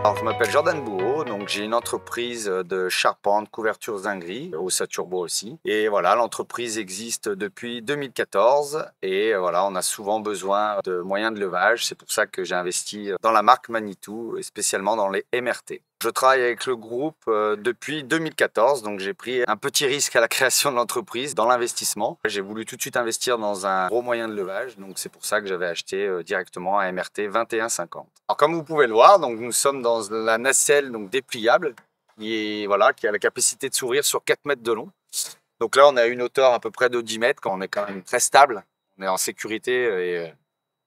Alors, je m'appelle Jordan Bourreau, donc j'ai une entreprise de charpente, couverture zinguerie, au Saturbo aussi. Et voilà, l'entreprise existe depuis 2014 et voilà, on a souvent besoin de moyens de levage. C'est pour ça que j'ai investi dans la marque Manitou et spécialement dans les MRT. Je travaille avec le groupe depuis 2014, donc j'ai pris un petit risque à la création de l'entreprise dans l'investissement. J'ai voulu tout de suite investir dans un gros moyen de levage, donc c'est pour ça que j'avais acheté directement un MRT 2150. Alors comme vous pouvez le voir, donc nous sommes dans la nacelle donc dépliable voilà, qui a la capacité de s'ouvrir sur 4 mètres de long. Donc là, on a une hauteur à peu près de 10 mètres, quand on est quand même très stable, on est en sécurité et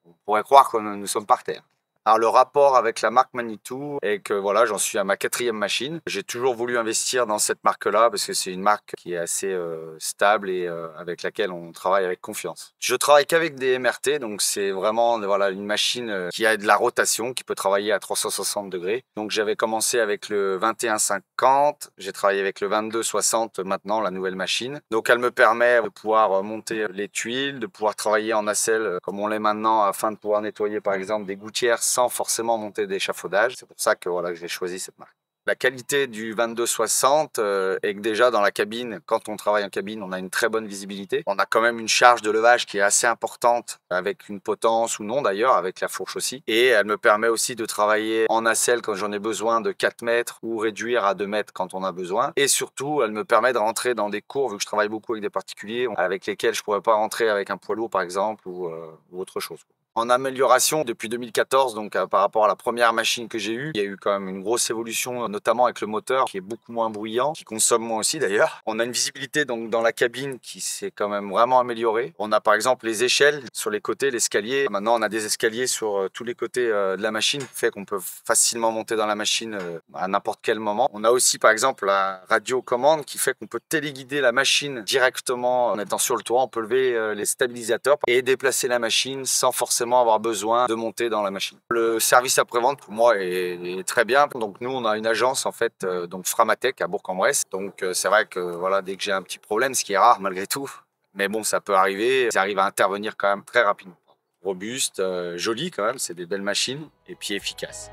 on pourrait croire que nous sommes par terre. Alors le rapport avec la marque Manitou est que voilà, j'en suis à ma 4e machine. J'ai toujours voulu investir dans cette marque-là parce que c'est une marque qui est assez stable et avec laquelle on travaille avec confiance. Je travaille qu'avec des MRT, donc c'est vraiment voilà, une machine qui a de la rotation, qui peut travailler à 360 degrés. Donc j'avais commencé avec le 2150, j'ai travaillé avec le 2260 maintenant, la nouvelle machine. Donc elle me permet de pouvoir monter les tuiles, de pouvoir travailler en nacelle comme on l'est maintenant afin de pouvoir nettoyer par exemple des gouttières sans forcément monter d'échafaudage. C'est pour ça que voilà, j'ai choisi cette marque. La qualité du 2260 est que déjà dans la cabine, quand on travaille en cabine, on a une très bonne visibilité. On a quand même une charge de levage qui est assez importante avec une potence ou non d'ailleurs, avec la fourche aussi. Et elle me permet aussi de travailler en nacelle quand j'en ai besoin de 4 mètres ou réduire à 2 mètres quand on a besoin. Et surtout, elle me permet de rentrer dans des cours, vu que je travaille beaucoup avec des particuliers, avec lesquels je ne pourrais pas rentrer avec un poids lourd par exemple ou autre chose. En amélioration depuis 2014, donc par rapport à la première machine que j'ai eue, il y a eu quand même une grosse évolution, notamment avec le moteur qui est beaucoup moins bruyant, qui consomme moins aussi d'ailleurs. On a une visibilité donc dans la cabine qui s'est quand même vraiment améliorée. On a par exemple les échelles sur les côtés, l'escalier. Maintenant, on a des escaliers sur tous les côtés de la machine, qui fait qu'on peut facilement monter dans la machine à n'importe quel moment. On a aussi par exemple la radio-commande qui fait qu'on peut téléguider la machine directement en étant sur le toit. On peut lever les stabilisateurs et déplacer la machine sans forcément avoir besoin de monter dans la machine. Le service après-vente pour moi est très bien. Donc nous on a une agence en fait donc Framatech à Bourg-en-Bresse. Donc c'est vrai que voilà, dès que j'ai un petit problème, ce qui est rare malgré tout, mais bon, ça peut arriver, ça arrive à intervenir quand même très rapidement. Robuste, joli quand même, c'est des belles machines et puis efficaces.